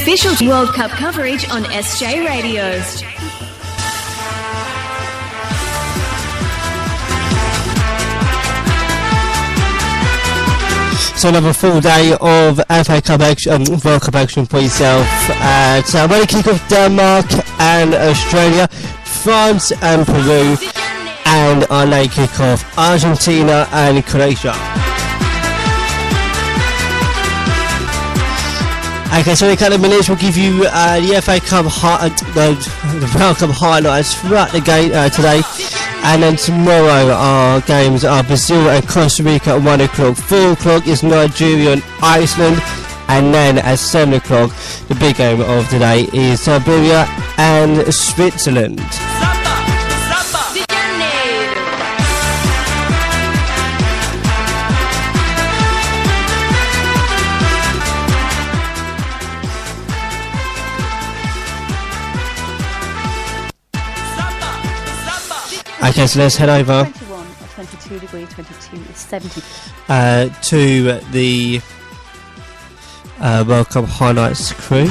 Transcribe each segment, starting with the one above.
official World Cup coverage on SJ Radio. So another full day of FA Cup action, World Cup action for yourself. So I'm going to kick off Denmark and Australia, France and Peru, and our late kick off Argentina and Croatia. Okay, so in a couple of minutes we'll give you the FA Cup the World Cup highlights throughout the game today. And then tomorrow our games are Brazil and Costa Rica at 1 o'clock. 4 o'clock is Nigeria and Iceland. And then at 7 o'clock, the big game of today is Serbia and Switzerland. Okay, so let's head over 21 or 22 degrees, 22 is 70. To the World Cup highlights crew.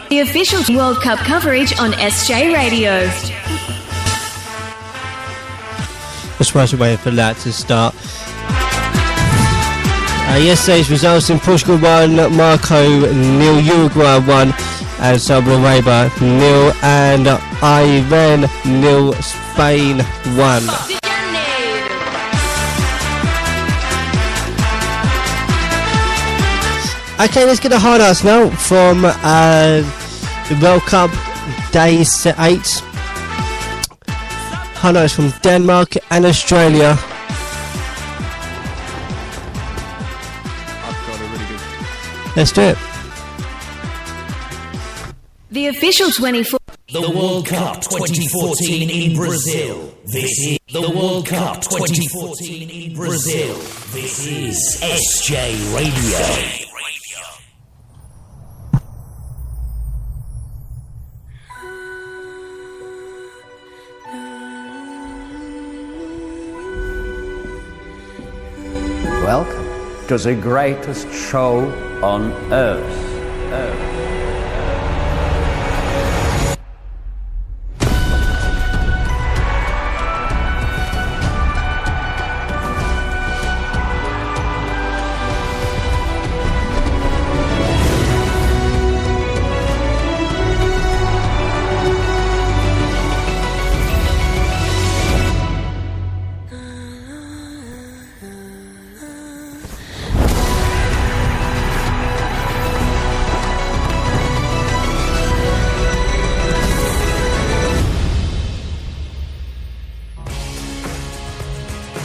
The official World Cup coverage on SJ Radio. Just whilst we're waiting for that to start. Yesterday's results in Portugal 1, Morocco 0, Uruguay 1, and Saudi Arabia 0, and Iran 0, Spain 1. Okay, let's get the highlights now from the World Cup Day 8. Highlights from Denmark and Australia. I've got a really good. Let's do it. The official 24. The World Cup 2014 in Brazil. This is the World Cup 2014 in Brazil. This is SJ Radio. Welcome to the greatest show on earth.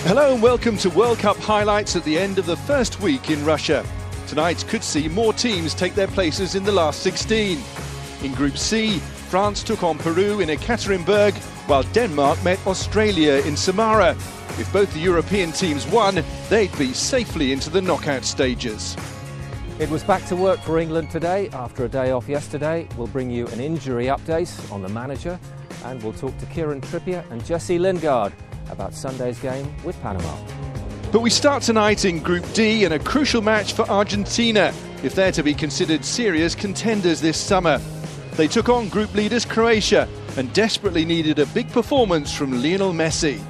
Hello and welcome to World Cup highlights at the end of the first week in Russia. Tonight could see more teams take their places in the last 16. In Group C, France took on Peru in Ekaterinburg, while Denmark met Australia in Samara. If both the European teams won, they'd be safely into the knockout stages. It was back to work for England today after a day off yesterday. We'll bring you an injury update on the manager, and we'll talk to Kieran Trippier and Jesse Lingard about Sunday's game with Panama. But we start tonight in Group D in a crucial match for Argentina, if they're to be considered serious contenders this summer. They took on group leaders Croatia and desperately needed a big performance from Lionel Messi.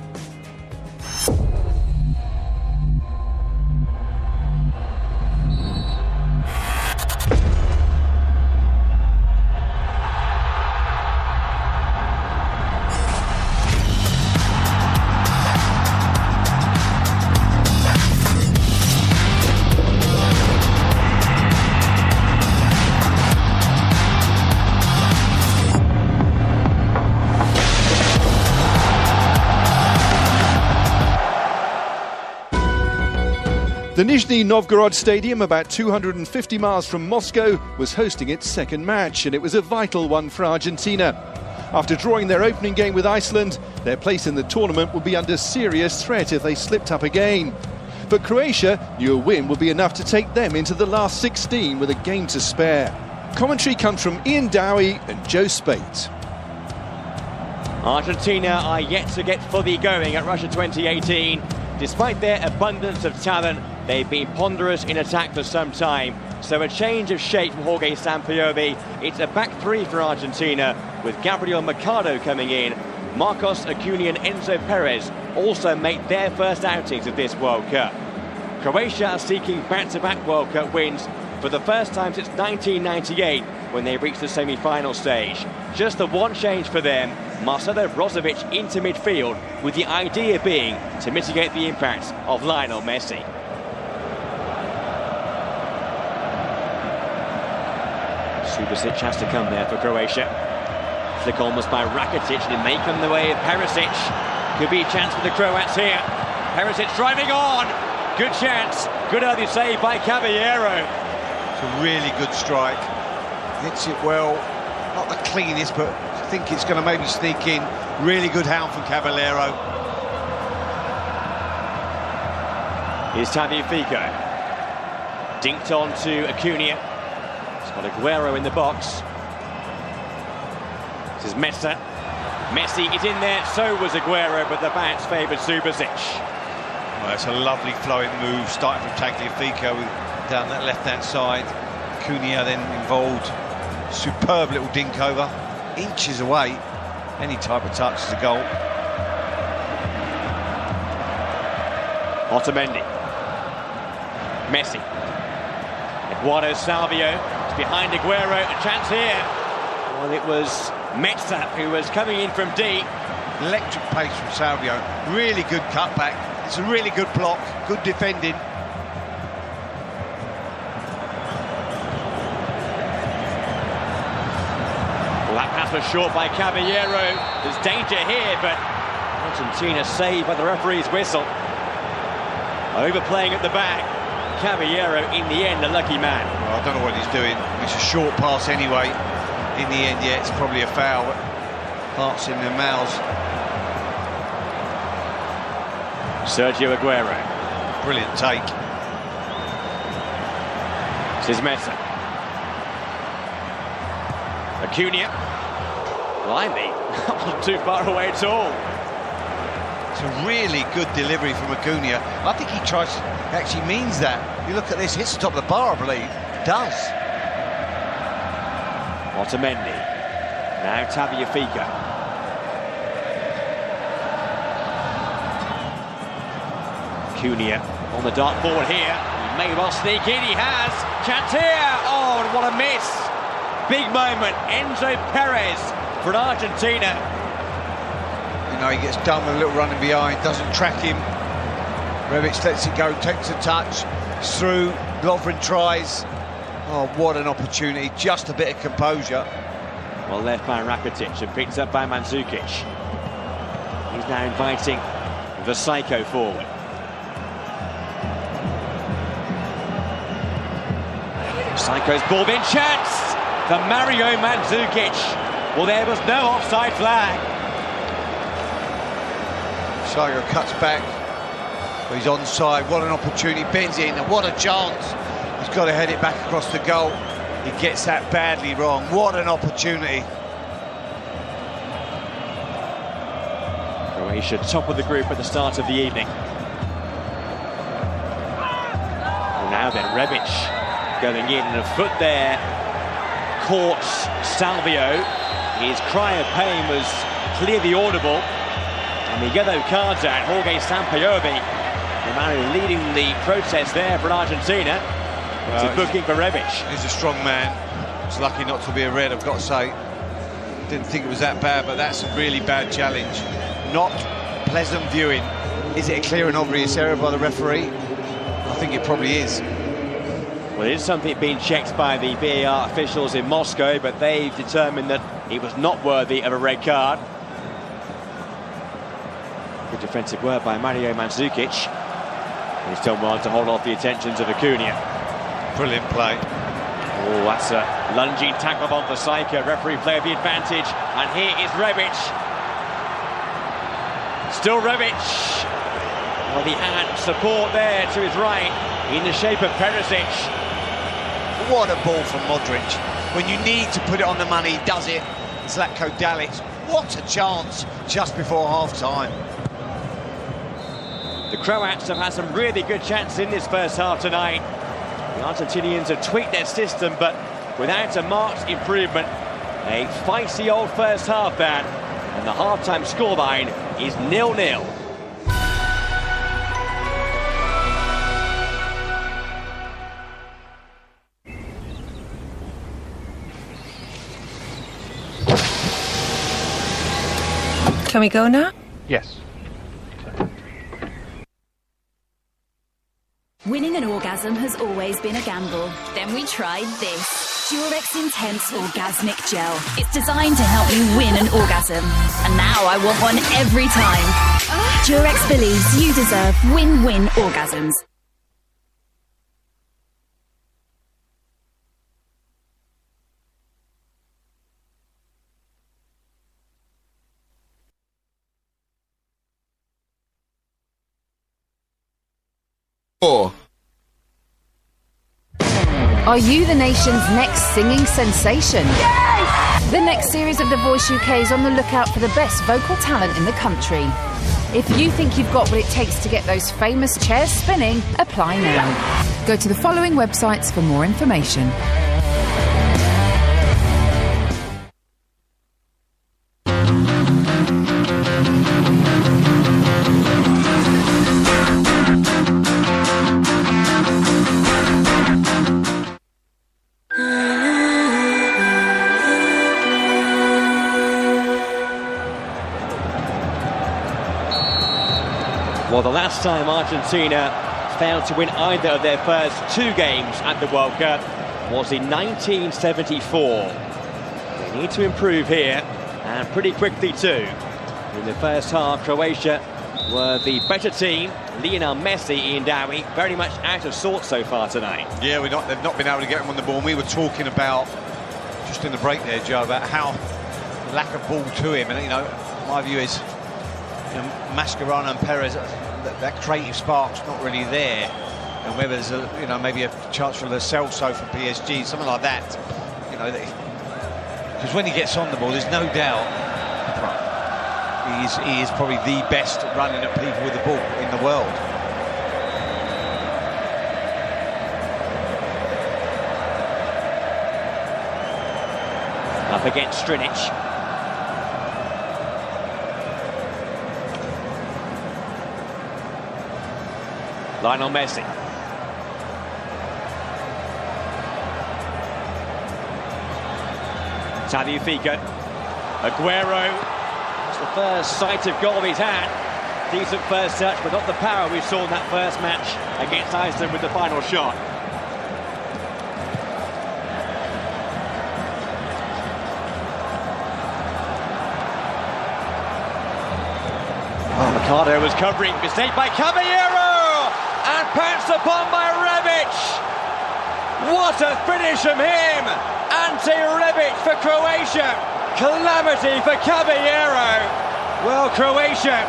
The Nizhny Novgorod Stadium, about 250 miles from Moscow, was hosting its second match, and it was a vital one for Argentina. After drawing their opening game with Iceland, their place in the tournament would be under serious threat if they slipped up again. But Croatia knew a win would be enough to take them into the last 16 with a game to spare. Commentary comes from Ian Dowie and Joe Spate. Argentina are yet to get fully going at Russia 2018. Despite their abundance of talent, They've been ponderous in attack for some time, so a change of shape from Jorge Sampaoli. It's a back three for Argentina, with Gabriel Mercado coming in. Marcos Acuna and Enzo Perez also make their first outings of this World Cup. Croatia are seeking back-to-back World Cup wins for the first time since 1998, when they reached the semi-final stage. Just the one change for them, Marcelo Brozovic into midfield, with the idea being to mitigate the impact of Lionel Messi. Subasic has to come there for Croatia. Flick almost by Rakitic, and it may come the way of Perisic. Could be a chance for the Croats here. Perisic driving on. Good chance. Good early save by Caballero. It's a really good strike. Hits it well. Not the cleanest, but I think it's going to maybe sneak in. Really good hound from Caballero. Here's Tagliafico. Dinked on to Acuna. He's got Aguero in the box. This is Mesa. Messi is in there, so was Aguero, but the bounce favoured Subasic. Well, it's a lovely flowing move, starting from Tagliafico down that left-hand side. Acuna then involved. Superb little dink over. Inches away. Any type of touch is a goal. Otamendi. Messi. Eduardo Salvio. It's behind Aguero. A chance here. Well, it was Mesa who was coming in from deep. Electric pace from Salvio. Really good cutback. It's a really good block. Good defending. Well, that pass was short by Caballero. There's danger here, but Argentina saved by the referee's whistle. Overplaying at the back. Caballero, in the end, a lucky man. Well, I don't know what he's doing. It's a short pass anyway. In the end, yeah, it's probably a foul. Hearts in their mouths. Sergio Aguero. Brilliant take. This is Mesa. Acuna. Blimey, not too far away at all. It's a really good delivery from Acuna. I think he actually means that. You look at this, hits the top of the bar, I believe. Does. Otamendi. Now Tagliafico. Acuna on the dart forward here. He may well sneak in, he has. Chance here. Oh, and what a miss. Big moment. Enzo Perez for Argentina. You know, he gets done with a little running behind, doesn't track him. Rebic lets it go, takes a touch. It's through. Lovren tries. Oh, what an opportunity. Just a bit of composure. Well, left by Rakitic and picked up by Mandzukic. He's now inviting Vasaico forward. Vasaico's ball in, chance for Mario Mandzukic. Well, there was no offside flag. Vasaico cuts back. But he's onside. What an opportunity. Bends in, and what a chance. He's got to head it back across the goal. He gets that badly wrong. What an opportunity. Croatia top of the group at the start of the evening. Well, now then, Rebic going in, and a foot there caught Salvio. His cry of pain was clearly audible. And the yellow card's out. Jorge Sampaoli, the man leading the protest there for Argentina. Well, it's a booking for Rebic. He's a strong man. He's lucky not to be a red, I've got to say. Didn't think it was that bad, but that's a really bad challenge. Not pleasant viewing. Is it a clear and obvious error by the referee? I think it probably is. Well, it is something being checked by the VAR officials in Moscow, but they've determined that it was not worthy of a red card. Good defensive work by Mario Mandzukic. He's done well to hold off the attentions of Acuna. Brilliant play. Oh, that's a lunging tackle on Vasaico. Referee play of the advantage. And here is Rebic. Still Rebic. Well, he had support there to his right in the shape of Perisic. What a ball from Modric. When you need to put it on the money, he does it. Zlatko Dalic. What a chance just before half-time. The Croats have had some really good chances in this first half tonight. The Argentinians have tweaked their system, but without a marked improvement. A feisty old first half there, and the half-time scoreline is 0-0. Can we go now? Yes. Winning an orgasm has always been a gamble. Then we tried this. Durex Intense Orgasmic Gel. It's designed to help you win an orgasm. And now I want one every time. Durex believes you deserve win-win orgasms. Are you the nation's next singing sensation? Yes! The next series of The Voice UK is on the lookout for the best vocal talent in the country. If you think you've got what it takes to get those famous chairs spinning, apply now. Go to the following websites for more information. Well, the last time Argentina failed to win either of their first two games at the World Cup was in 1974. They need to improve here, and pretty quickly too. In the first half, Croatia were the better team. Lionel Messi, Ian Dowie, very much out of sorts so far tonight. Yeah, they've not been able to get him on the ball. And we were talking about, just in the break there, Joe, about how lack of ball to him. And, you know, my view is, you know, Mascherano and Perez, that creative spark's not really there, and whether there's maybe a chance for Lo Celso for PSG, something like that, because when he gets on the ball, there's no doubt he is probably the best at running at people with the ball in the world. Up against Strinic. Lionel Messi. Tagliafico. Aguero. It's the first sight of goal he's had. Decent first touch, but not the power we saw in that first match against Iceland with the final shot. Mercado was covering. Mistake by Caballero! And pounced upon by Rebic. What a finish from him! Ante Rebic for Croatia. Calamity for Caballero. Well, Croatia,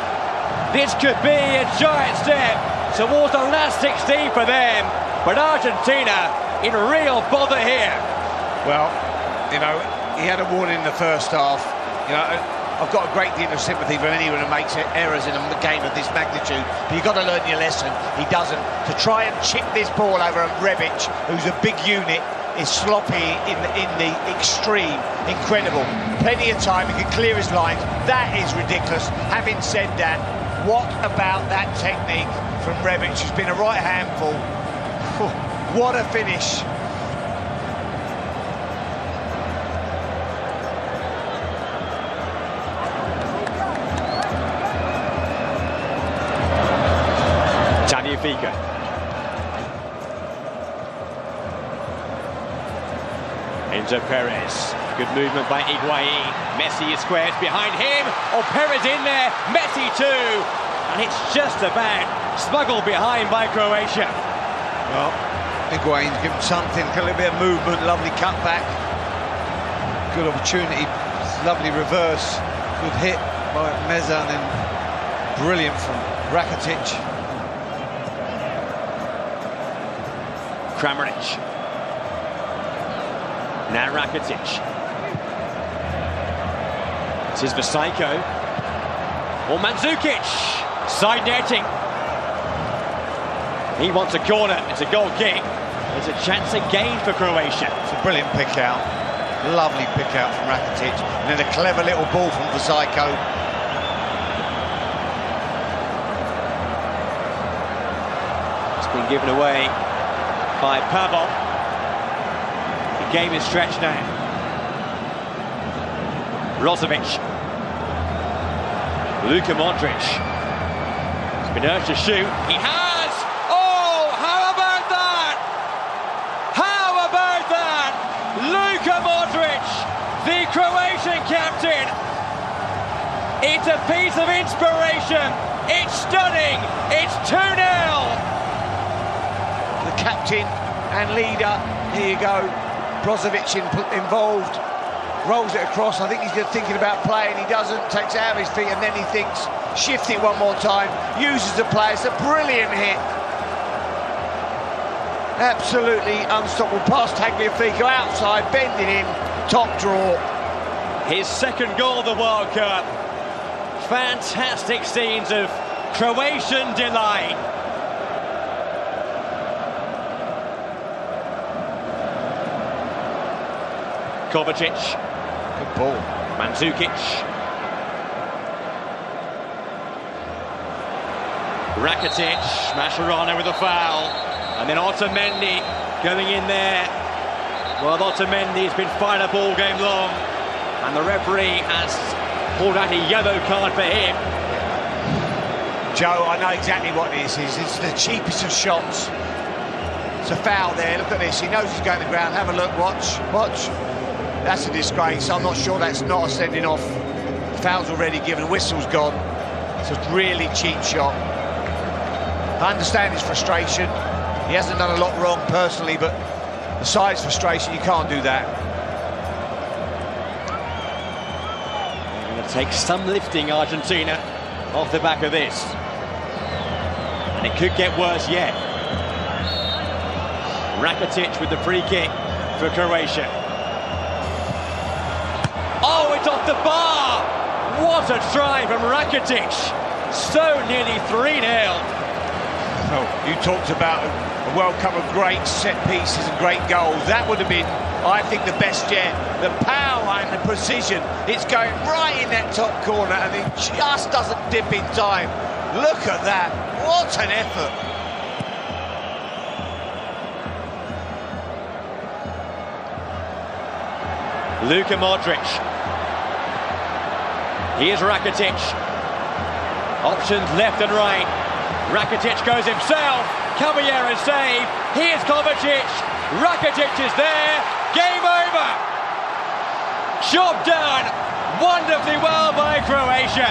this could be a giant step towards the last 16 for them. But Argentina in real bother here. Well, he had a warning in the first half. I've got a great deal of sympathy for anyone who makes errors in a game of this magnitude, but you've got to learn your lesson. He doesn't. To try and chip this ball over, and Rebic, who's a big unit, is sloppy in the extreme. Incredible. Plenty of time, he can clear his lines. That is ridiculous. Having said that, what about that technique from Rebic? Who's been a right handful. What a finish. Tagliafico. Enzo Perez. Good movement by Higuain. Messi is squared behind him. Oh, Perez in there. Messi too. And it's just about smuggled behind by Croatia. Well, Higuain's given something. A little bit of movement. Lovely cutback. Good opportunity. Lovely reverse. Good hit by Meza, and then brilliant from Rakitic. Kramaric. Now Rakitic. This is Vasaico. Or Mandzukic. Side netting. He wants a corner. It's a goal kick. It's a chance again for Croatia. It's a brilliant pick out. Lovely pick out from Rakitic. And then a clever little ball from Vizajko. It's been given away by Pavel. The game is stretched now. Brozovic. Luka Modric. He's been urged to shoot. He has! Oh, how about that? How about that? Luka Modric, the Croatian captain. It's a piece of inspiration. It's stunning. It's 2-0. The captain and leader. Here you go. Brozovic involved. Rolls it across. I think he's thinking about playing. He doesn't. Takes it out of his feet and then he thinks, shift it one more time. Uses the play. It's a brilliant hit. Absolutely unstoppable. Past Tagliafico outside, bending in. Top draw. His second goal of the World Cup. Fantastic scenes of Croatian delight. Kovacic. Good ball. Mandzukic. Rakitic. Mascherano with a foul. And then Otamendi going in there. Well, Otamendi has been fired up all game long. And the referee has pulled out a yellow card for him. Joe, I know exactly what this is. It's the cheapest of shots. It's a foul there. Look at this. He knows he's going to the ground. Have a look. Watch. Watch. That's a disgrace. I'm not sure that's not a sending off. The foul's already given. Whistle's gone. It's a really cheap shot. I understand his frustration. He hasn't done a lot wrong personally, but besides frustration, you can't do that. They're going to take some lifting, Argentina, off the back of this. And it could get worse yet. Rakitic with the free kick for Croatia. Oh, it's off the bar! What a try from Rakitic! So nearly 3-0. Oh, you talked about a World Cup of great set pieces and great goals. That would have been, I think, the best yet. The power and the precision. It's going right in that top corner and it just doesn't dip in time. Look at that. What an effort. Luka Modric. Here's Rakitic. Options left and right. Rakitic goes himself. Caballero save. Here's Kovacic. Rakitic is there. Game over. Job done. Wonderfully well by Croatia.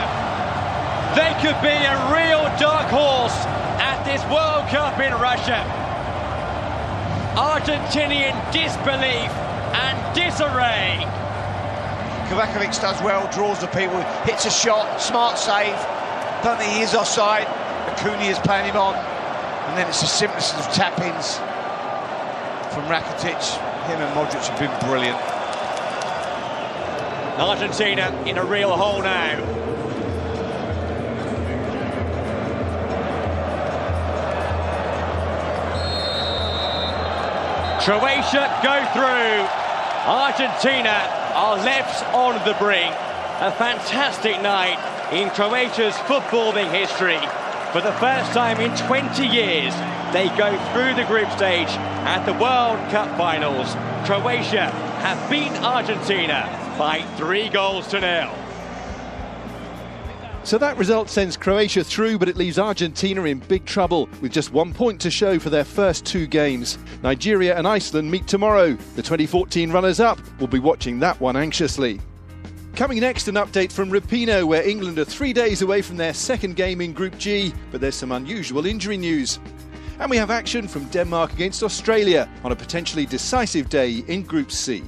They could be a real dark horse at this World Cup in Russia. Argentinian disbelief and disarray. Kovacic does well, draws the people, hits a shot, smart save. Don't think he is offside. Acuna is playing him on. And then it's the simplest of tap-ins from Rakitic. Him and Modric have been brilliant. Argentina in a real hole now. Croatia go through. Argentina are left on the brink. A fantastic night in Croatia's footballing history. For the first time in 20 years, they go through the group stage at the World Cup finals. Croatia have beaten Argentina by 3-0. So that result sends Croatia through, but it leaves Argentina in big trouble with just 1 point to show for their first 2 games. Nigeria and Iceland meet tomorrow. The 2014 runners-up will be watching that one anxiously. Coming next, an update from Rapino, where England are 3 days away from their second game in Group G, but there's some unusual injury news. And we have action from Denmark against Australia on a potentially decisive day in Group C.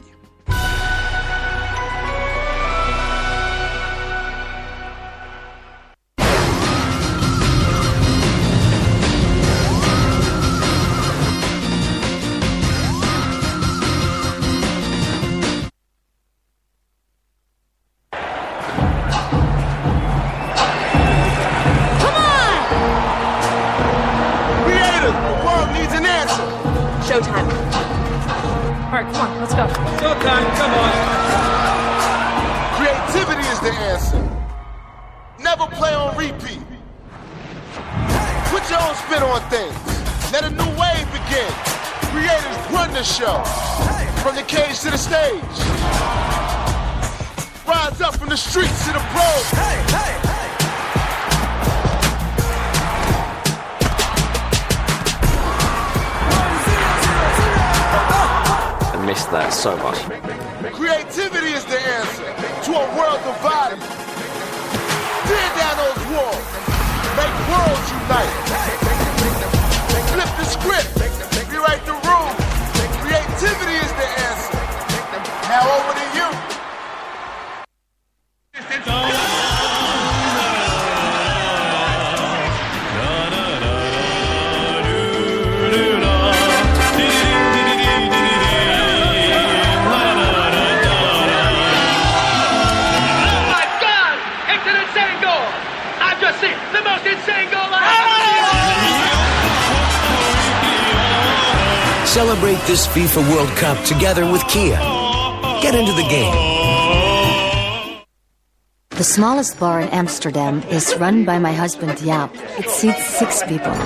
Let's go. Showtime, come on. Creativity is the answer. Never play on repeat. Put your own spin on things. Let a new wave begin. Creators run the show. From the cage to the stage. Rise up from the streets to the pros. I missed that so much. Creativity is the answer to a world divided. Tear down those walls. Make worlds unite. Flip the script. Rewrite the rules. Creativity is the answer. Now over to you. The most insane goal I've ever seen! Celebrate this FIFA World Cup together with Kia. Get into the game. The smallest bar in Amsterdam is run by my husband Jaap. It seats 6 people.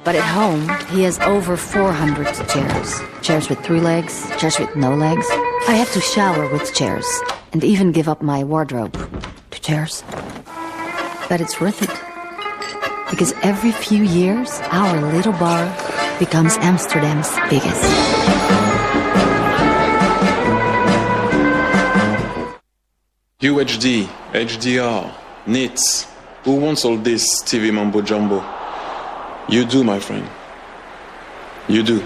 But at home, he has over 400 chairs. Chairs with 3 legs, chairs with no legs. I have to shower with chairs and even give up my wardrobe to chairs. But it's worth it. Because every few years, our little bar becomes Amsterdam's biggest. UHD, HDR, NITS. Who wants all this TV mumbo jumbo? You do, my friend. You do.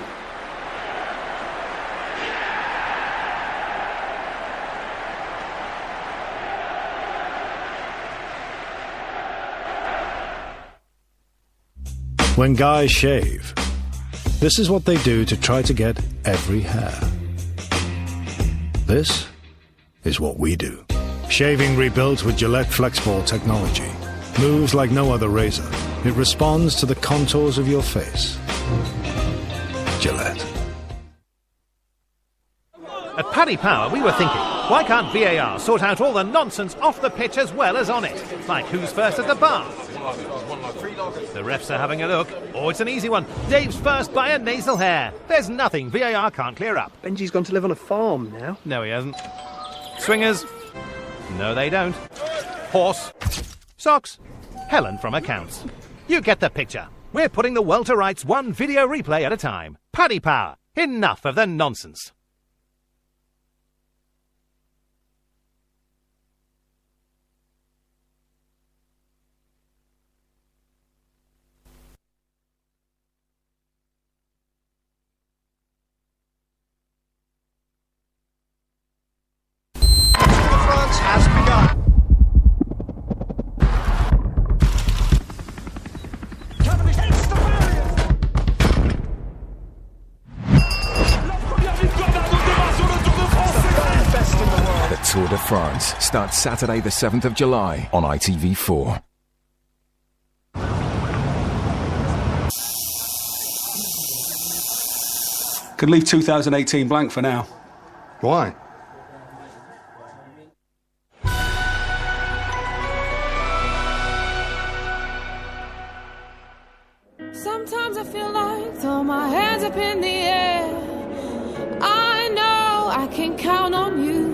When guys shave, this is what they do to try to get every hair. This is what we do. Shaving rebuilt with Gillette FlexBall technology. Moves like no other razor. It responds to the contours of your face. Gillette. At Paddy Power, we were thinking, why can't VAR sort out all the nonsense off the pitch as well as on it? Like who's first at the bar? The refs are having a look. Oh, it's an easy one. Dave's first by a nasal hair. There's nothing VAR can't clear up. Benji's gone to live on a farm now. No, he hasn't. Swingers? No, they don't. Horse? Socks? Helen from accounts. You get the picture. We're putting the world to rights one video replay at a time. Paddy Power. Enough of the nonsense. Has begun. The Tour de France starts Saturday the 7th of July on ITV4. Could leave 2018 blank for now. Why? Sometimes I feel like throw my hands up in the air. I know I can count on you.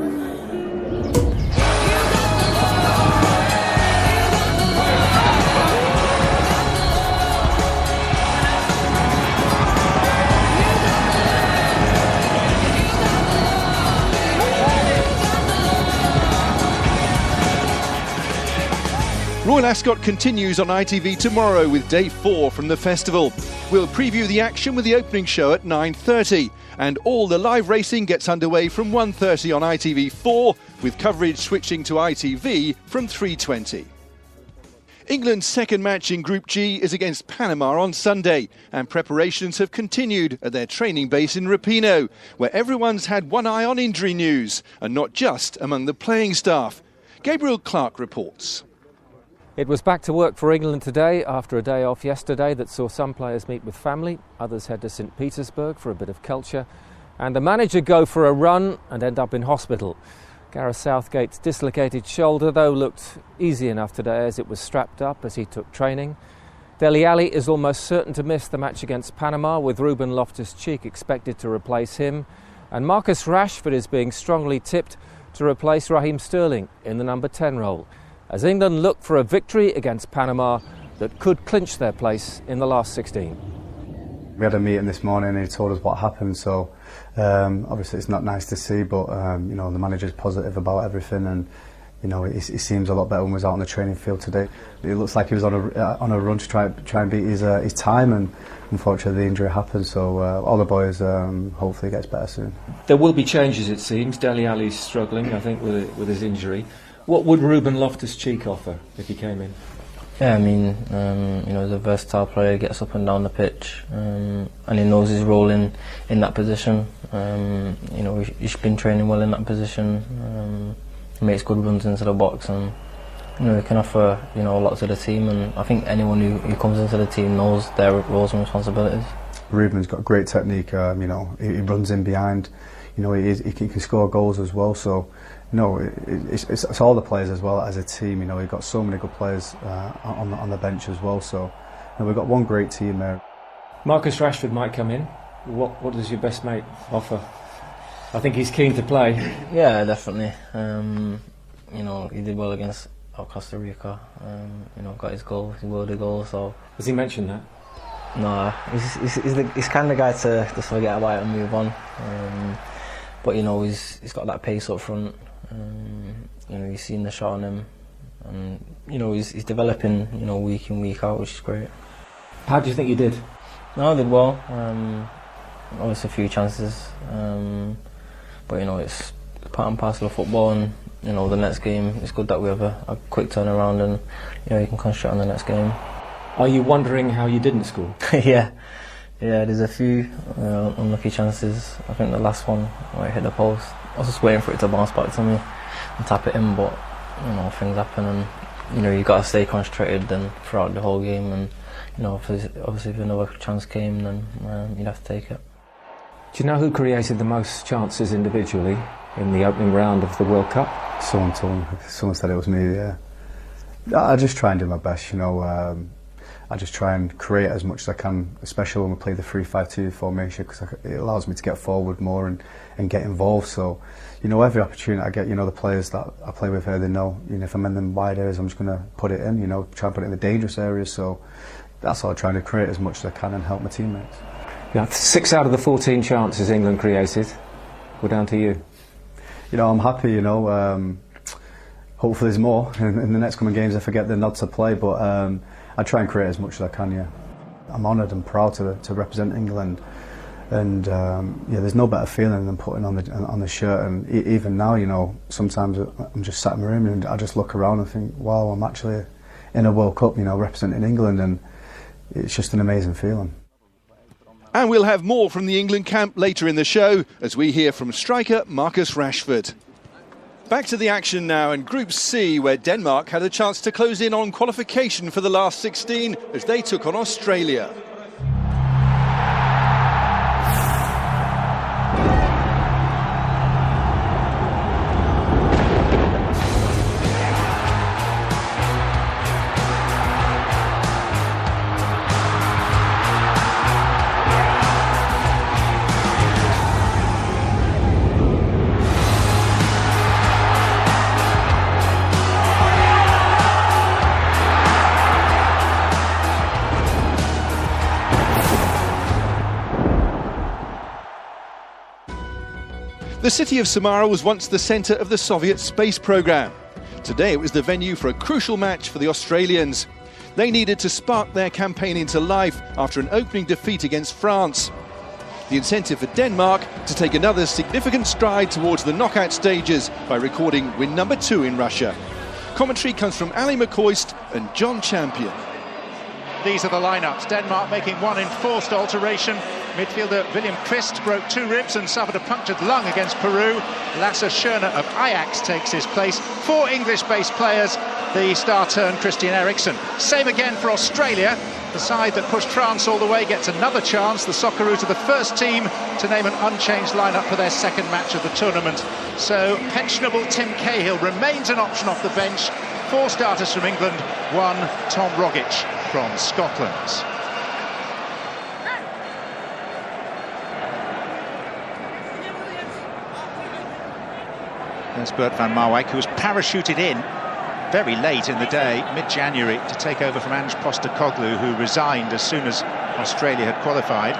Royal Ascot continues on ITV tomorrow with day 4 from the festival. We'll preview the action with the opening show at 9:30, and all the live racing gets underway from 1:30 on ITV4, with coverage switching to ITV from 3:20. England's second match in Group G is against Panama on Sunday, and preparations have continued at their training base in Rapino, where everyone's had one eye on injury news, and not just among the playing staff. Gabriel Clark reports. It was back to work for England today after a day off yesterday that saw some players meet with family, others head to St Petersburg for a bit of culture, and the manager go for a run and end up in hospital. Gareth Southgate's dislocated shoulder, though, looked easy enough today as it was strapped up as he took training. Dele Alli is almost certain to miss the match against Panama, with Ruben Loftus-Cheek expected to replace him. And Marcus Rashford is being strongly tipped to replace Raheem Sterling in the number 10 role, as England look for a victory against Panama that could clinch their place in the last 16. We had a meeting this morning and he told us what happened, so obviously it's not nice to see, but you know, the manager's positive about everything, and you know, he seems a lot better when he was out on the training field today. It looks like he was on a run to try and beat his time, and unfortunately the injury happened, so all the boys hopefully gets better soon. There will be changes, it seems. Dele Alli's struggling, I think, with his injury. What would Ruben Loftus-Cheek offer if he came in? Yeah, I mean, you know, he's a versatile player, gets up and down the pitch, and he knows his role in that position. You know, he's been training well in that position. He makes good runs into the box, and you know, he can offer, you know, a lot to the team. And I think anyone who comes into the team knows their roles and responsibilities. Ruben's got great technique. You know, he runs in behind. You know, he can score goals as well. So, you know, it's all the players as well as a team. You know, we've got so many good players on the bench as well. So, you know, we've got one great team there. Marcus Rashford might come in. What does your best mate offer? I think he's keen to play. Yeah, definitely. You know, he did well against Costa Rica. You know, got his goal, his worldie goal. So has he mentioned that? No, he's kind of the guy to just forget about it and move on. But you know, he's got that pace up front. You know, you've seen the shot on him, and you know, he's developing, you know, week in, week out, which is great. How do you think you did? No, I did well. Obviously a few chances, but you know, it's part and parcel of football, and you know, the next game, it's good that we have a quick turnaround, and you know, you can concentrate on the next game. Are you wondering how you didn't score? Yeah, there's a few unlucky chances. I think the last one where it hit the post, I was just waiting for it to bounce back to me and tap it in, but you know, things happen, and you know, you got to stay concentrated then throughout the whole game, and you know, obviously if another chance came, then you'd have to take it. Do you know who created the most chances individually in the opening round of the World Cup? Someone said it was me. Yeah, I just try and do my best. You know, I just try and create as much as I can, especially when we play the 3-5-2 formation, because it allows me to get forward more and get involved. So, you know, every opportunity I get, you know, the players that I play with here, they know, you know, if I'm in the wide areas, I'm just going to put it in. You know, try and put it in the dangerous areas. So that's all I'm trying to create as much as I can and help my teammates. Yeah, 6 out of the 14 chances England created were down to you. You know, I'm happy, you know, hopefully there's more in the next coming games if I get the nod to play, but I try and create as much as I can, yeah. I'm honoured and proud to represent England, and yeah, there's no better feeling than putting on the shirt, and even now, you know, sometimes I'm just sat in my room and I just look around and think, wow, I'm actually in a World Cup, you know, representing England, and it's just an amazing feeling. And we'll have more from the England camp later in the show as we hear from striker Marcus Rashford. Back to the action now in Group C, where Denmark had a chance to close in on qualification for the last 16 as they took on Australia. The city of Samara was once the centre of the Soviet space programme. Today it was the venue for a crucial match for the Australians. They needed to spark their campaign into life after an opening defeat against France. The incentive for Denmark to take another significant stride towards the knockout stages by recording win number 2 in Russia. Commentary comes from Ali McCoist and John Champion. These are the lineups. Denmark making one enforced alteration. Midfielder William Kvist broke 2 ribs and suffered a punctured lung against Peru. Lasse Schöne of Ajax takes his place. 4 English-based players. The star turn Christian Eriksen. Same again for Australia. The side that pushed France all the way gets another chance. The Socceroos are the first team to name an unchanged lineup for their second match of the tournament. So pensionable Tim Cahill remains an option off the bench. 4 starters from England, 1 Tom Rogic from Scotland. There's Bert van Marwijk, who was parachuted in very late in the day, mid-January, to take over from Ange Postecoglou, who resigned as soon as Australia had qualified.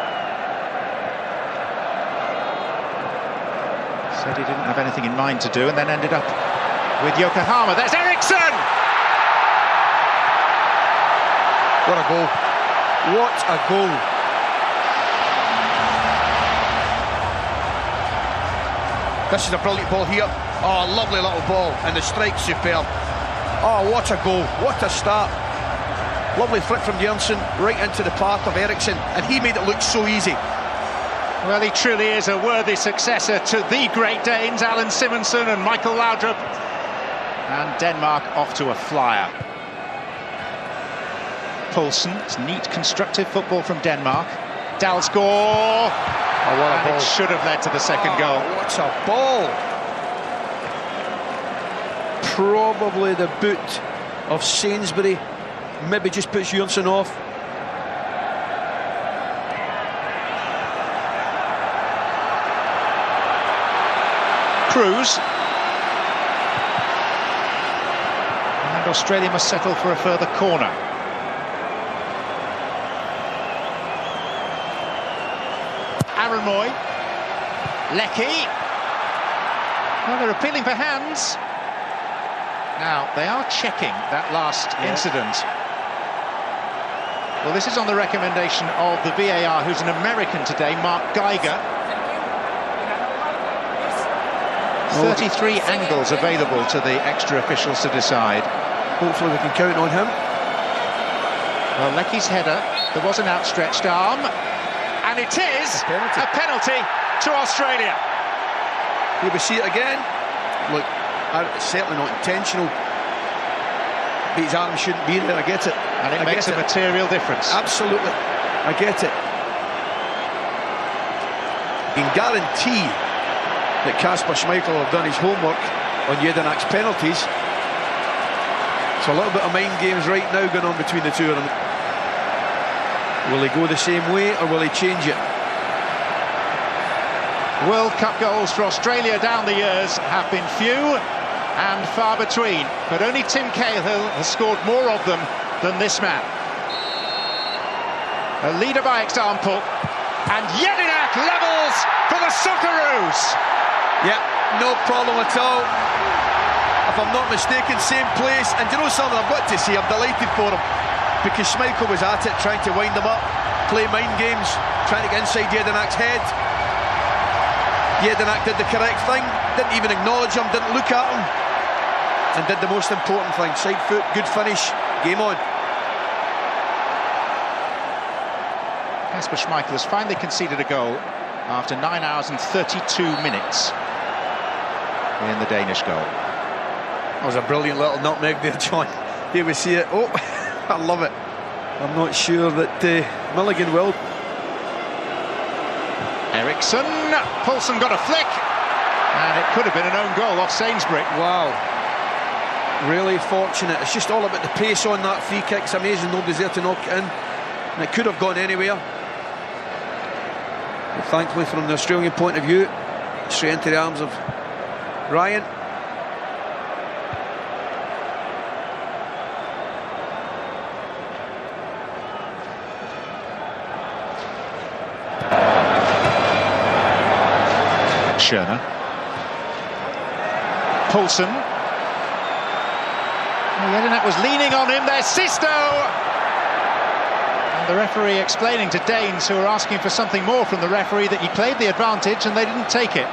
Said he didn't have anything in mind to do, and then ended up with Yokohama. There's Eriksson! What a goal. What a goal. This is a brilliant ball here. Oh, lovely little ball, and the strike's superb. Oh, what a goal, what a start. Lovely flick from Björnsson, right into the path of Eriksson, and he made it look so easy. Well, he truly is a worthy successor to the Great Danes, Alan Simonsen and Michael Laudrup. And Denmark off to a flyer. Poulsen, it's neat, constructive football from Denmark. Dalsgaard. Oh, what a ball. It should have led to the second goal. What a ball. Probably the boot of Sainsbury, maybe just puts Björnsson off. Cruz. And Australia must settle for a further corner. Aaron Moy. Leckie. Well, they're appealing for hands. Now, they are checking that last incident. Well, this is on the recommendation of the VAR, who's an American today, Mark Geiger. 33 angles available to the extra officials to decide. Hopefully we can count on him. Well, Leckie's header, there was an outstretched arm, and it is a penalty to Australia. Will we see it again? Look, it's certainly not intentional. But his arm shouldn't be there, I get it. And it makes a material difference. Absolutely, I get it. You can guarantee that Kasper Schmeichel have done his homework on Jedinak's penalties. So a little bit of mind games right now going on between the two of them. Will he go the same way or will he change it? World Cup goals for Australia down the years have been few and far between, but only Tim Cahill has scored more of them than this man. A leader by example, and Jedinak levels for the Socceroos. Yeah, no problem at all. If I'm not mistaken, same place. And do you know something I've got to say? I'm delighted for him, because Schmeichel was at it, trying to wind him up, play mind games, trying to get inside Jedinak's head. Jedinak did the correct thing, didn't even acknowledge him, didn't look at him, and did the most important thing. Side foot, good finish, game on. Kasper Schmeichel has finally conceded a goal after 9 hours and 32 minutes in the Danish goal. That was a brilliant little nutmeg there, John. Here we see it. Oh, I love it. I'm not sure that Milligan will. Eriksson, Poulsen got a flick, and it could have been an own goal off Sainsbury. Wow, really fortunate. It's just all about the pace on that free kick. It's amazing nobody's there to knock it in, and it could have gone anywhere. But thankfully, from the Australian point of view, straight into the arms of Ryan. Schöne. Poulsen. Jedinak was leaning on him. There's Sisto! And the referee explaining to Danes, who are asking for something more from the referee, that he played the advantage and they didn't take it.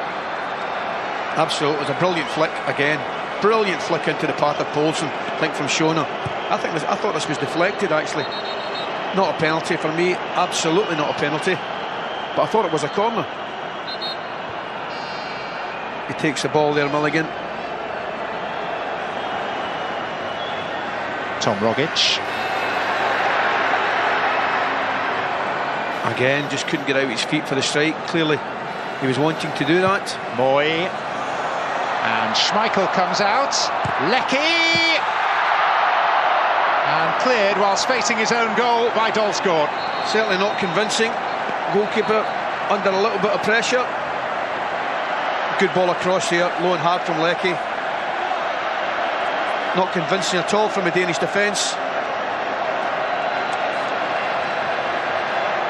Absolutely, it was a brilliant flick again. Brilliant flick into the path of Poulsen, I think, from Schöne. I thought this was deflected, actually. Not a penalty for me, absolutely not a penalty. But I thought it was a corner. He takes the ball there, Milligan. Tom Rogic. Again, just couldn't get out his feet for the strike. Clearly, he was wanting to do that. Moy. And Schmeichel comes out. Leckie! And cleared whilst facing his own goal by Dalsgaard. Certainly not convincing. Goalkeeper under a little bit of pressure. Good ball across here, low and hard from Leckie. Not convincing at all from the Danish defence.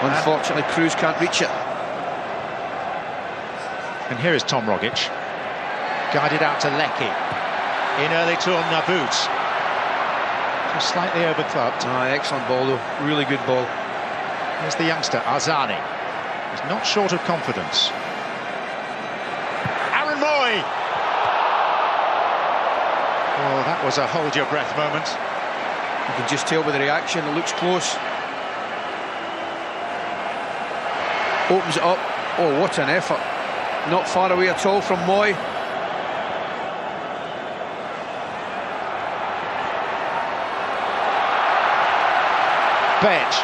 Unfortunately, Cruz can't reach it. And here is Tom Rogic. Guided out to Leckie. In early to Nabut. Just slightly overclubbed. Excellent ball though, really good ball. Here's the youngster, Arzani. He's not short of confidence. Aaron Moy! Oh, that was a hold-your-breath moment. You can just tell by the reaction, it looks close. Opens it up. Oh, what an effort. Not far away at all from Moy. Bench.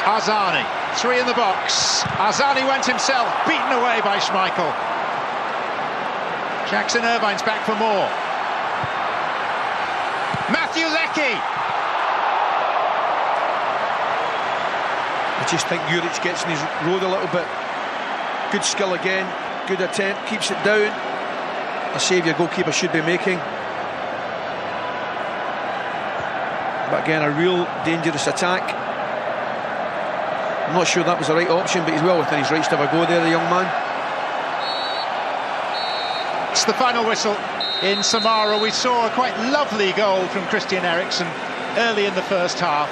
Arzani, 3 in the box. Arzani went himself, beaten away by Schmeichel. Jackson Irvine's back for more. Matthew Leckie. I just think Juric gets in his road a little bit. Good skill again, good attempt, keeps it down. A save your goalkeeper should be making. But again, a real dangerous attack. I'm not sure that was the right option, but he's well within his rights to have a go there, the young man. It's the final whistle in Samara. We saw a quite lovely goal from Christian Eriksen early in the first half.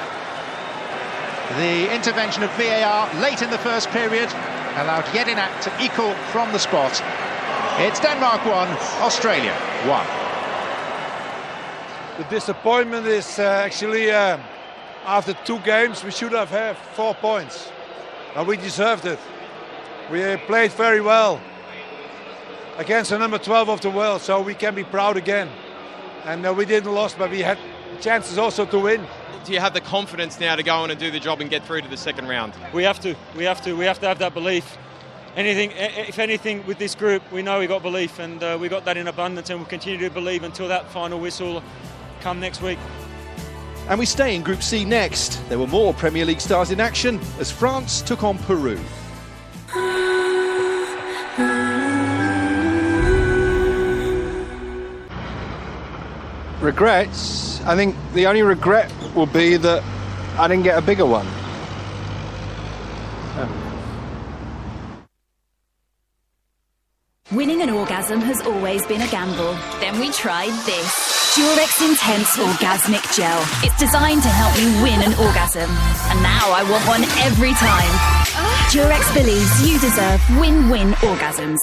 The intervention of VAR late in the first period allowed Jedinak to equal from the spot. It's Denmark 1, Australia 1. The disappointment is actually after 2 games we should have had 4 points, and we deserved it. We played very well against the number 12 of the world, so we can be proud again. And we didn't lose, but we had chances also to win. Do you have the confidence now to go on and do the job and get through to the second round? We have to have that belief. If anything, with this group, we know we got belief, and we got that in abundance, and we'll continue to believe until that final whistle come next week. And we stay in Group C next. There were more Premier League stars in action as France took on Peru. Regrets? I think the only regret will be that I didn't get a bigger one. Winning an orgasm has always been a gamble. Then we tried this. Durex Intense Orgasmic Gel. It's designed to help me win an orgasm. And now I want one every time. Durex believes you deserve win-win orgasms.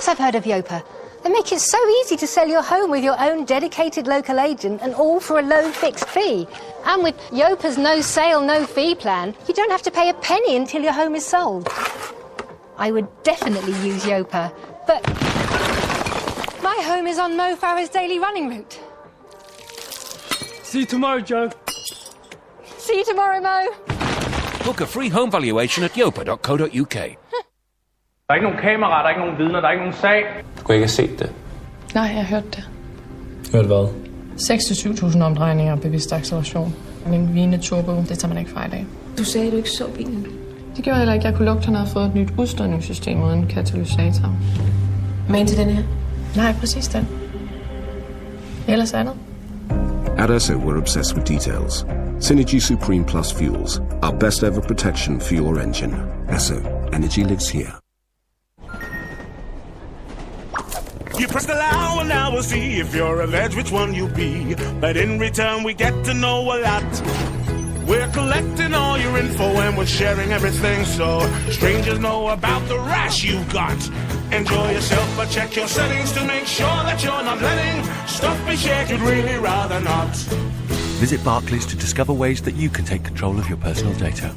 I've heard of Yopa. They make it so easy to sell your home with your own dedicated local agent, and all for a low fixed fee. And with Yopa's no sale, no fee plan, you don't have to pay a penny until your home is sold. I would definitely use Yopa, but my home is on Mo Farah's daily running route. See you tomorrow, Joe. See you tomorrow, Mo. Book a free home valuation at yopa.co.uk. Der er ikke nogen kameraer, der er ikke nogen vidner, der er ikke nogen sag. Du kunne ikke have set det? Nej, jeg har hørt det. Hørt hvad? 6-7.000 omdrejninger, bevidst acceleration. En vigende turbo, det tager man ikke fejl af. Du sagde, du ikke så bilen. Det gjorde heller ikke. Jeg kunne lugte, han havde fået et nyt udstødningssystem uden katalysator. Men til den her? Nej, præcis den. Ellers andet. At Esso, we're obsessed with details. Synergy Supreme Plus fuels, our best ever protection for your engine. Esso, energy lives here. You press allow and now we'll see if you're a veg, which one you be. But in return we get to know a lot. We're collecting all your info and we're sharing everything, so strangers know about the rash you got. Enjoy yourself, but check your settings to make sure that you're not letting stuff be shared you'd really rather not. Visit Barclays to discover ways that you can take control of your personal data.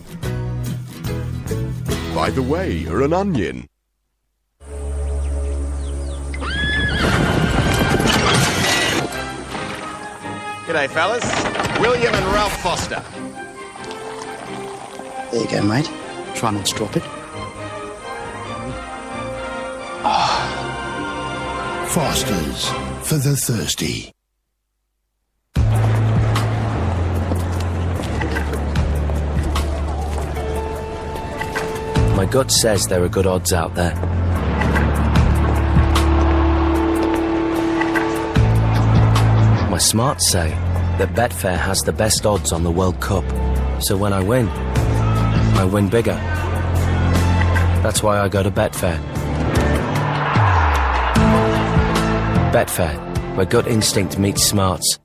By the way, you're an onion. G'day, fellas. William and Ralph Foster. There you go, mate. Try not to drop it. Foster's, for the thirsty. My gut says there are good odds out there. My smarts say that Betfair has the best odds on the World Cup. So when I win bigger. That's why I go to Betfair. Betfair, where gut instinct meets smarts.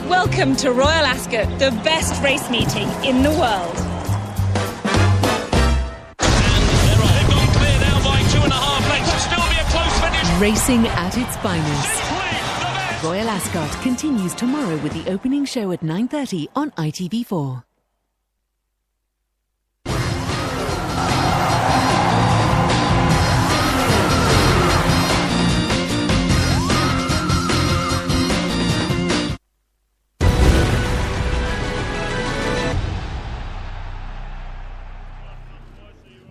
Welcome to Royal Ascot, the best race meeting in the world. They've gone clear now by 2.5 lengths. It'll still be a close finish. Racing at its finest. Royal Ascot continues tomorrow with the opening show at 9:30 on ITV4.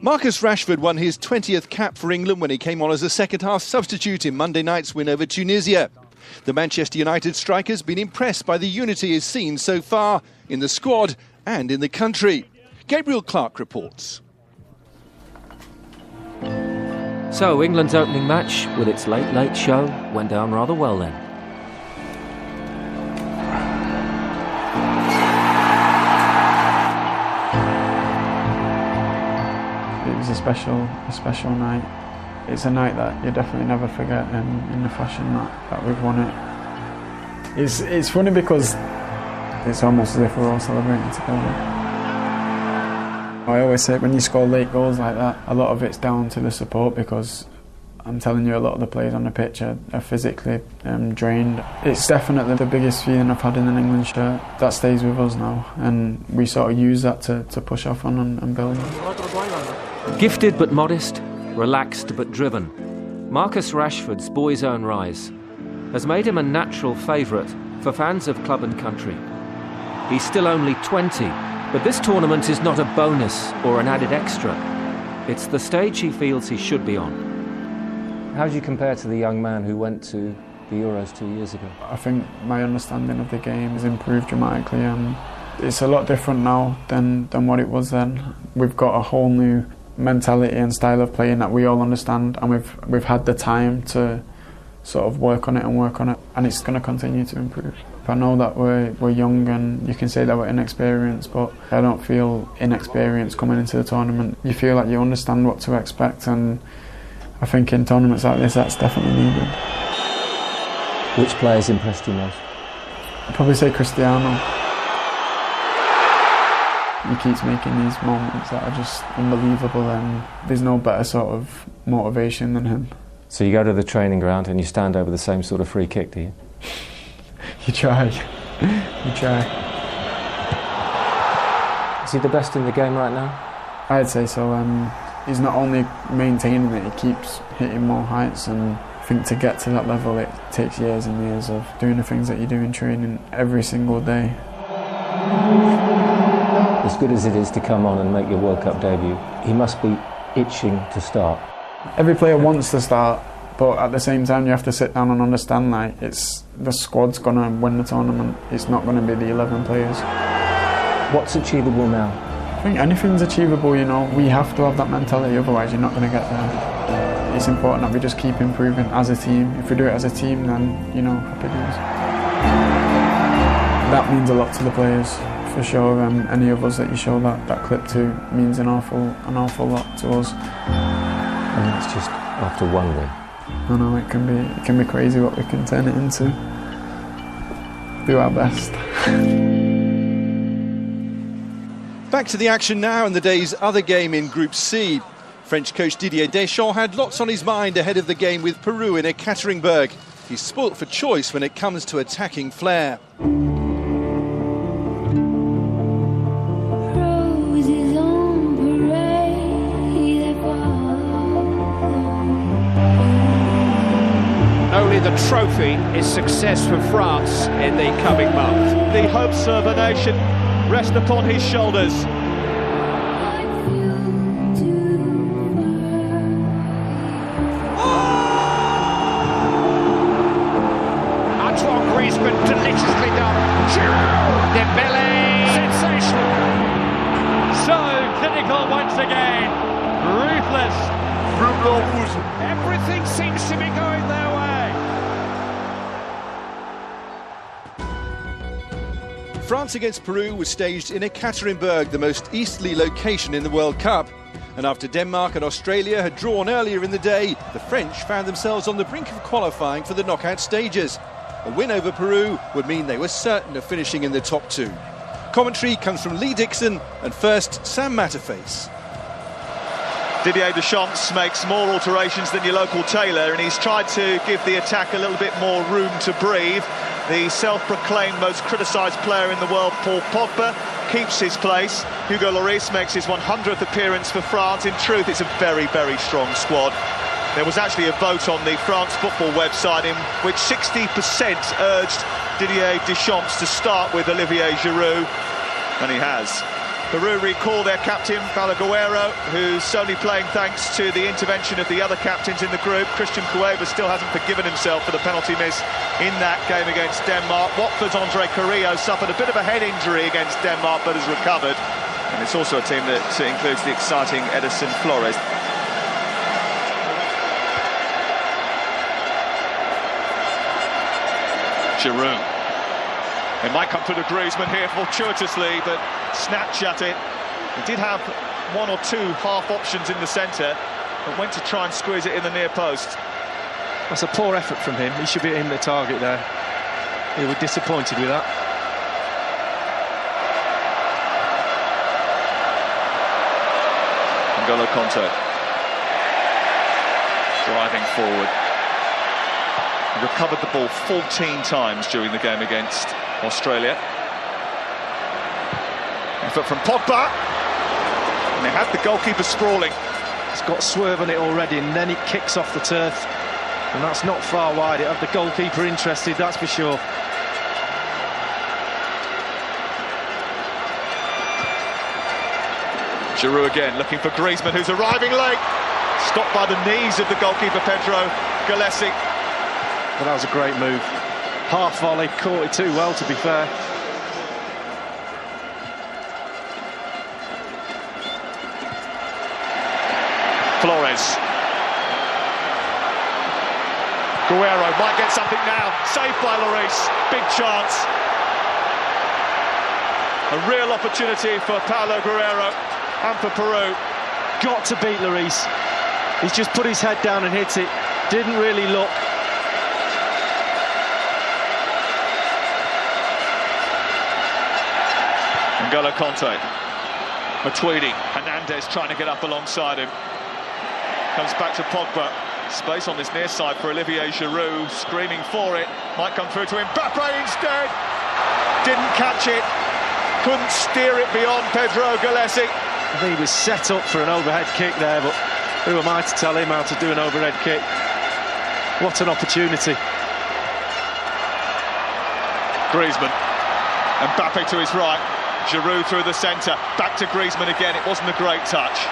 Marcus Rashford won his 20th cap for England when he came on as a second-half substitute in Monday night's win over Tunisia. The Manchester United striker's been impressed by the unity he's seen so far in the squad and in the country. Gabriel Clark reports. So England's opening match with its late show went down rather well then. It was a special night. It's a night that you definitely never forget, in the fashion that we've won it. It's funny because it's almost as if we're all celebrating together. I always say when you score late goals like that, a lot of it's down to the support, because I'm telling you, a lot of the players on the pitch are physically drained. It's definitely the biggest feeling I've had in an England shirt. That stays with us now, and we sort of use that to push off on and build. Gifted but modest, relaxed but driven, Marcus Rashford's boy's own rise has made him a natural favourite for fans of club and country. He's still only 20, but this tournament is not a bonus or an added extra. It's the stage he feels he should be on. How do you compare to the young man who went to the Euros 2 years ago? I think my understanding of the game has improved dramatically, and it's a lot different now than what it was then. We've got a whole new mentality and style of playing that we all understand, and we've had the time to sort of work on it, and it's going to continue to improve. I know that we're young, and you can say that we're inexperienced, but I don't feel inexperienced coming into the tournament. You feel like you understand what to expect, and I think in tournaments like this that's definitely needed. Which players impressed you most? I'd probably say Cristiano. He keeps making these moments that are just unbelievable, and there's no better sort of motivation than him. So you go to the training ground and you stand over the same sort of free kick, do you? You try. You try. Is he the best in the game right now? I'd say so. He's not only maintaining it, he keeps hitting more heights, and I think to get to that level it takes years and years of doing the things that you do in training every single day. As good as it is to come on and make your World Cup debut, he must be itching to start. Every player wants to start, But at the same time, you have to sit down and understand, like, it's the squad's going to win the tournament. It's not going to be the 11 players. What's achievable now? I think anything's achievable, you know. We have to have that mentality, otherwise you're not going to get there. It's important that we just keep improving as a team. If we do it as a team, then, you know, happy days. That means a lot to the players, for sure. Any of us that you show that clip to means an awful lot to us. And that's just after one win. I know it can be crazy what we can turn it into. Do our best. Back to the action now in the day's other game in Group C. French coach Didier Deschamps had lots on his mind ahead of the game with Peru in Ekaterinburg. He's spoilt for choice when it comes to attacking flair. Only the trophy is success for France in the coming month. The hopes of a nation rest upon his shoulders. Antoine Griezmann, deliciously done. Giroud, Dembele, sensational. So clinical once again, ruthless. Everything seems to be going their way. France against Peru was staged in Ekaterinburg, the most easterly location in the World Cup. And after Denmark and Australia had drawn earlier in the day, the French found themselves on the brink of qualifying for the knockout stages. A win over Peru would mean they were certain of finishing in the top two. Commentary comes from Lee Dixon, and first, Sam Matterface. Didier Deschamps makes more alterations than your local tailor, and he's tried to give the attack a little bit more room to breathe. The self-proclaimed most criticised player in the world, Paul Pogba, keeps his place. Hugo Lloris makes his 100th appearance for France. In truth, it's a very, very strong squad. There was actually a vote on the France football website in which 60% urged Didier Deschamps to start with Olivier Giroud, and he has. Peru recall their captain, Balaguero, who's only playing thanks to the intervention of the other captains in the group. Christian Cueva still hasn't forgiven himself for the penalty miss in that game against Denmark. Watford's Andre Carrillo suffered a bit of a head injury against Denmark, but has recovered. And it's also a team that includes the exciting Edison Flores. Giroud. It might come through to Griezmann here fortuitously, but snatch at it. He did have one or two half options in the centre, but went to try and squeeze it in the near post. That's a poor effort from him. He should be hitting the target there. He was disappointed with that. N'Golo Kanté driving forward. He recovered the ball 14 times during the game against Australia. Effort from Pogba, and they had the goalkeeper sprawling. He's got swerve on it already, and then it kicks off the turf, and that's not far wide. It had the goalkeeper interested, that's for sure. Giroud again, looking for Griezmann, who's arriving late. Stopped by the knees of the goalkeeper, Pedro Gallesi. But that was a great move. Half volley, caught it too well, to be fair. Flores. Guerrero might get something now. Saved by Lloris. Big chance. A real opportunity for Paulo Guerrero and for Peru. Got to beat Lloris. He's just put his head down and hit it. Didn't really look. N'Golo Kanté, Matuidi, Hernandez trying to get up alongside him. Comes back to Pogba. Space on this near side for Olivier Giroud, screaming for it. Might come through to Mbappe instead. Didn't catch it. Couldn't steer it beyond Pedro Gallesi. I think he was set up for an overhead kick there, but who am I to tell him how to do an overhead kick? What an opportunity. Griezmann. Mbappe to his right. Giroud through the centre, back to Griezmann again. It wasn't a great touch.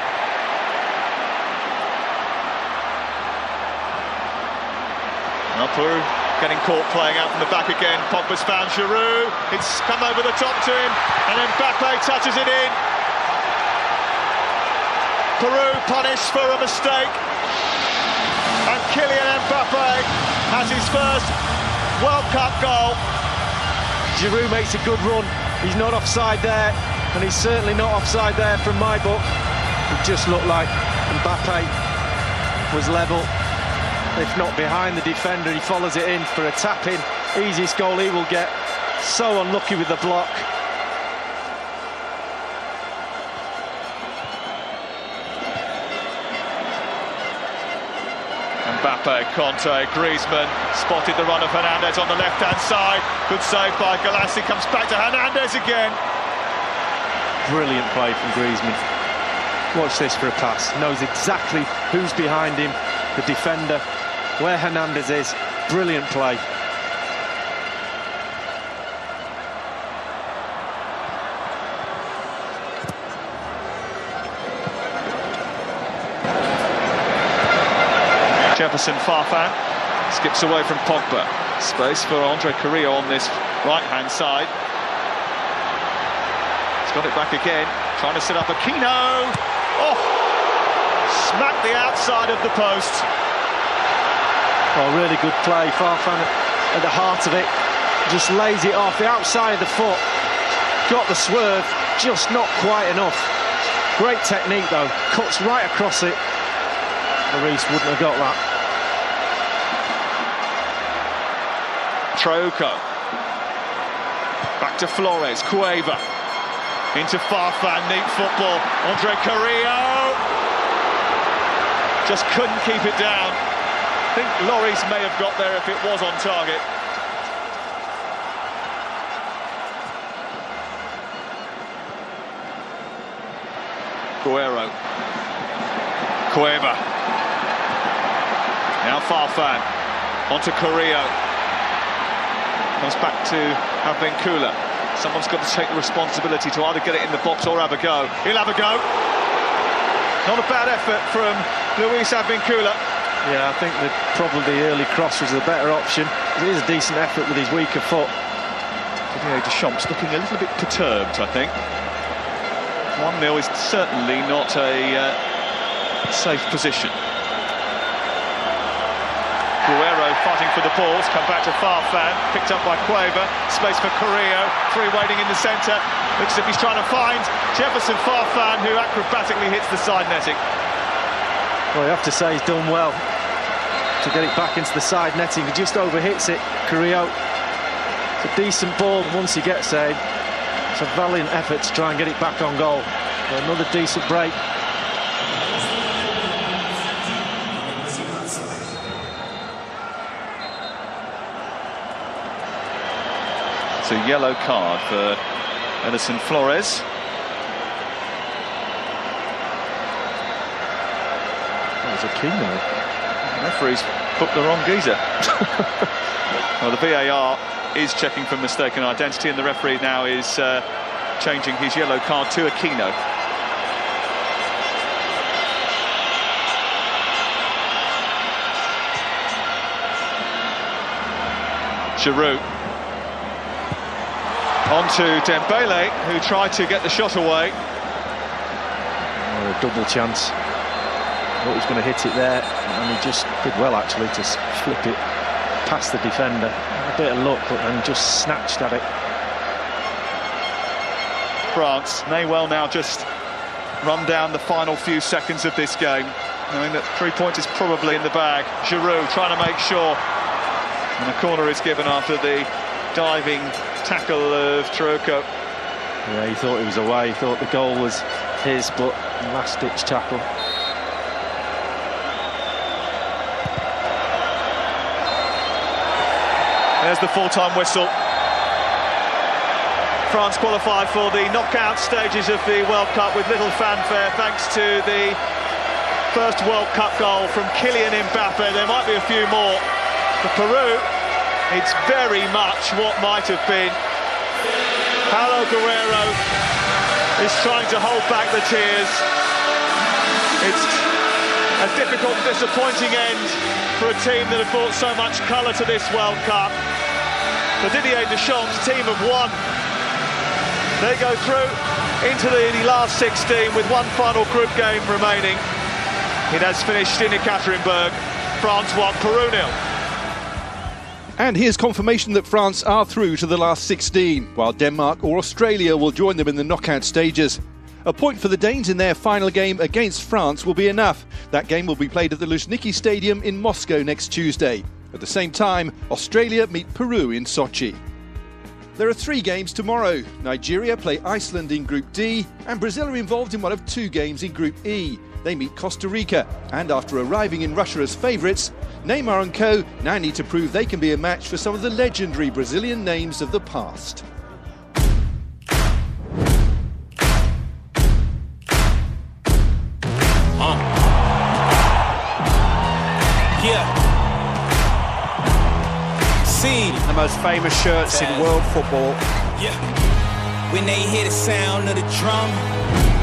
Well, Peru getting caught playing out from the back again. Pogba's found Giroud. It's come over the top to him, and then Mbappe touches it in. Peru punished for a mistake, and Kylian Mbappe has his first World Cup goal. Giroud makes a good run. He's not offside there, and he's certainly not offside there from my book. It just looked like Mbappe was level, if not behind the defender. He follows it in for a tap-in. Easiest goal he will get. So unlucky with the block. Mbappe, Conte, Griezmann spotted the run of Hernandez on the left-hand side. Good save by Galassi, comes back to Hernandez again. Brilliant play from Griezmann. Watch this for a pass. Knows exactly who's behind him, the defender, where Hernandez is. Brilliant play. Jefferson Farfan skips away from Pogba. Space for Andre Carrillo on this right-hand side. He's got it back again, trying to set up Aquino. Oh! Smacked the outside of the post. Oh, really good play. Farfan at the heart of it. Just lays it off the outside of the foot. Got the swerve, just not quite enough. Great technique though. Cuts right across it. Lloris wouldn't have got that. Trauco. Back to Flores. Cueva. Into Farfan. Neat football. Andre Carrillo. Just couldn't keep it down. I think Lloris may have got there if it was on target. Guerrero. Cueva. Now Farfan, onto Carrillo. Comes back to Advincula. Someone's got to take the responsibility to either get it in the box or have a go. He'll have a go. Not a bad effort from Luis Advincula. Yeah, I think that probably the early cross was the better option. It is a decent effort with his weaker foot. Didier Deschamps looking a little bit perturbed, I think. 1-0 is certainly not a safe position. Guerrero fighting for the balls, come back to Farfan, picked up by Cueva, space for Carrillo, three waiting in the centre, looks as if he's trying to find Jefferson Farfan, who acrobatically hits the side netting. Well, you have to say he's done well to get it back into the side netting. He just overhits it, Carrillo. It's a decent ball once he gets there. It's a valiant effort to try and get it back on goal. Another decent break. It's a yellow card for Edison Flores. That was Aquino. The referee's booked the wrong geezer. Well, the VAR is checking for mistaken identity, and the referee now is changing his yellow card to Aquino. Giroud. On to Dembele, who tried to get the shot away. Oh, a double chance. Thought he was going to hit it there, and he just did well actually to flip it past the defender. A bit of luck, but then just snatched at it. France may well now just run down the final few seconds of this game, knowing that 3 points is probably in the bag. Giroud trying to make sure, and a corner is given after the diving tackle of Trauco. Yeah, he thought it was away, he thought the goal was his, but last-ditch tackle. There's the full-time whistle. France qualified for the knockout stages of the World Cup with little fanfare, thanks to the first World Cup goal from Kylian Mbappe. There might be a few more. For Peru, it's very much what might have been. Paulo Guerrero is trying to hold back the tears. It's a difficult, disappointing end for a team that have brought so much colour to this World Cup. The Didier Deschamps team of one. They go through into the last 16 with one final group game remaining. It has finished in Ekaterinburg. France won, Peru 0. And here's confirmation that France are through to the last 16, while Denmark or Australia will join them in the knockout stages. A point for the Danes in their final game against France will be enough. That game will be played at the Luzhniki Stadium in Moscow next Tuesday. At the same time, Australia meet Peru in Sochi. There are 3 games tomorrow. Nigeria play Iceland in Group D, and Brazil are involved in one of 2 games in Group E. They meet Costa Rica, and after arriving in Russia as favourites, Neymar and co now need to prove they can be a match for some of the legendary Brazilian names of the past. The most famous shirts in world football. Yeah. When they hear the sound of the drum,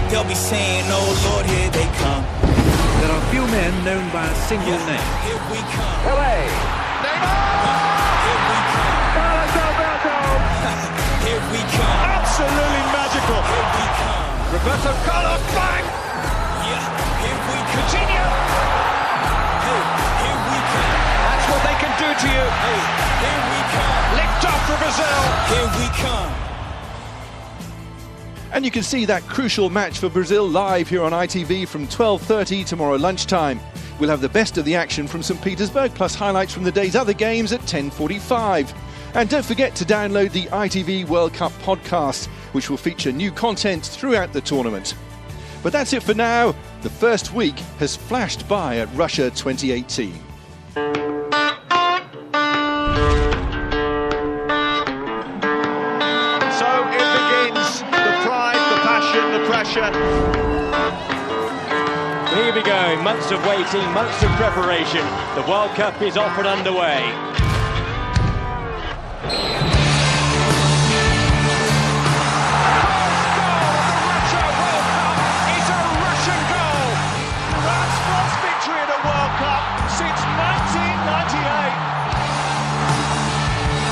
they'll be saying, "Oh Lord, here they come." There are few men known by a single name. Here we come. Away. Here we come. Here we come. Absolutely magical. Here we come. Roberto Carlos, bang! Yeah. Here we come. Coutinho. Hey. Here we come. That's what they can do to you. Hey. Here we come. Licked off for Brazil. Here we come. And you can see that crucial match for Brazil live here on ITV from 12:30 tomorrow lunchtime. We'll have the best of the action from St Petersburg, plus highlights from the day's other games at 10:45. And don't forget to download the ITV World Cup podcast, which will feature new content throughout the tournament. But that's it for now. The first week has flashed by at Russia 2018. Here we go, months of waiting, months of preparation. The World Cup is off and underway.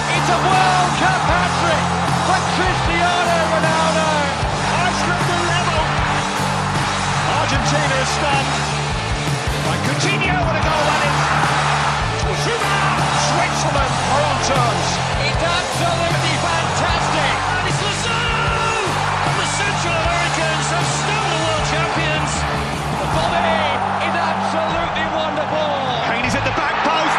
It's a World Cup hat-trick for Cristiano Ronaldo. Iceland are level. Argentina is stunned. Like Coutinho, what a goal that is. Switzerland are on terms. It's absolutely fantastic. And it's Lozano! And the Central Americans are still the world champions. The volley is absolutely wonderful. Kane is at the back post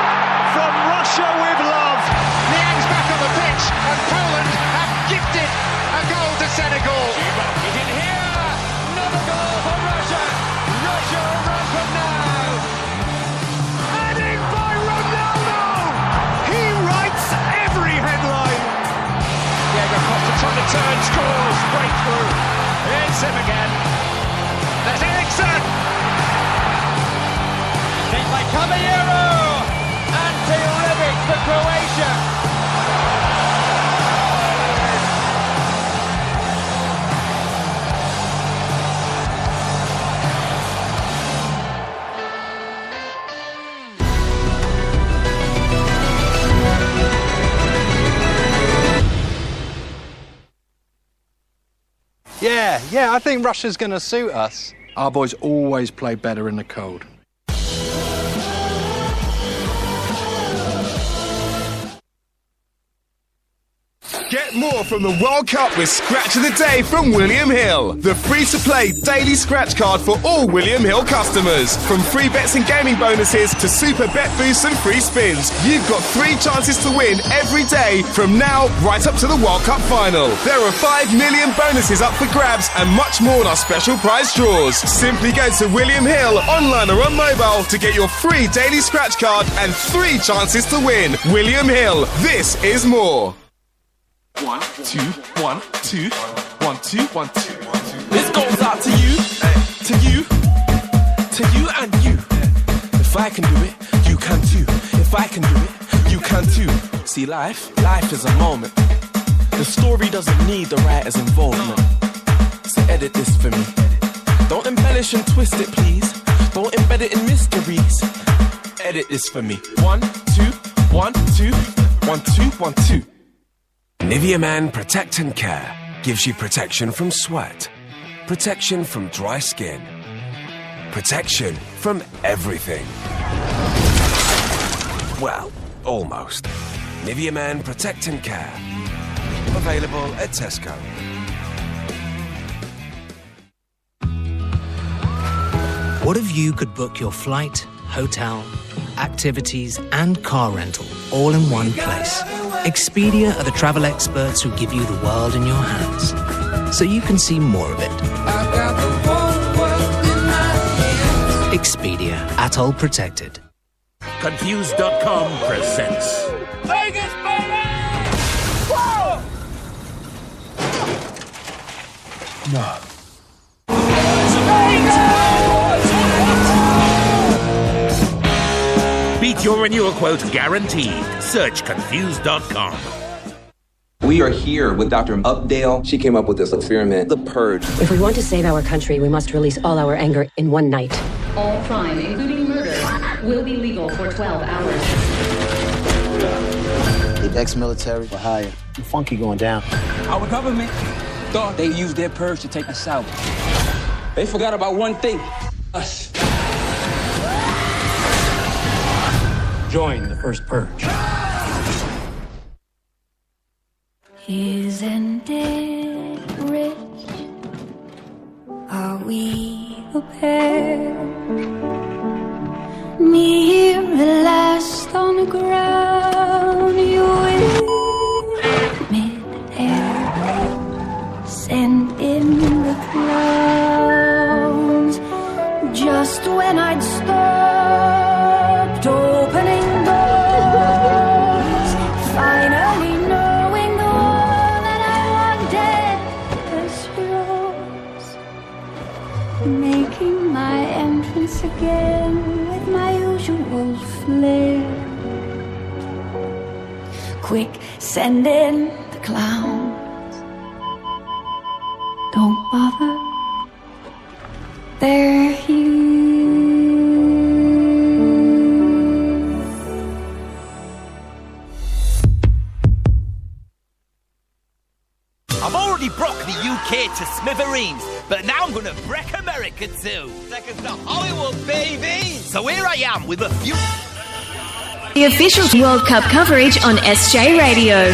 from Russia with love. Niang's back on the pitch, and Poland have gifted a goal to Senegal. He's in here. Another goal for Russia. Russia run from now. And in by Ronaldo. He writes every headline. Diego Costa trying to turn, scores, breakthrough. It's him again. There's Eriksen. Take by Caballero. Ante Rebic for Croatia. Yeah, I think Russia's going to suit us. Our boys always play better in the cold. Get more from the World Cup with Scratch of the Day from William Hill. The free-to-play daily scratch card for all William Hill customers. From free bets and gaming bonuses to super bet boosts and free spins, you've got 3 chances to win every day from now right up to the World Cup final. There are 5 million bonuses up for grabs and much more in our special prize draws. Simply go to William Hill online or on mobile to get your free daily scratch card and 3 chances to win. William Hill, this is more. 1, 2, 1, 2, 1, 2, 1, 2. This goes out to you, to you and you. If I can do it, you can too. If I can do it, you can too. See, life is a moment. The story doesn't need the writer's involvement. So edit this for me. Don't embellish and twist it, please. Don't embed it in mysteries. edit this for me. 1, 2, 1, 2, 1, 2, 1, 2. Nivea Man Protect and Care gives you protection from sweat, protection from dry skin, protection from everything. Well, almost. Nivea Man Protect and Care. Available at Tesco. What if you could book your flight, hotel, activities, and car rental all in one place? Expedia are the travel experts who give you the world in your hands, so you can see more of it. Expedia, Atoll Protected. Confused.com presents Vegas, baby! Whoa! No. Beat your renewal quote guaranteed. Search Confused.com. We are here with Dr. Updale. She came up with this experiment, The Purge. If we want to save our country, we must release all our anger in one night. All crime, including murder, will be legal for 12 hours. The ex-military for hire. Funky going down. Our government thought they used their purge to take us out. They forgot about one thing, us. Join the first purge. Isn't it rich? Are we a pair? Me here at last on the ground, you in mid-air, sent in the clouds. Just when I'd stopped opening doors, finally knowing the one that I wanted was yours, making my entrance again with my usual flair. Quick, send in the clowns. Don't bother, they're here. I've already broke the UK to smithereens, but now I'm gonna break America too. Seconds to Hollywood, baby! So here I am with a few... The official World Cup coverage on SJ Radio.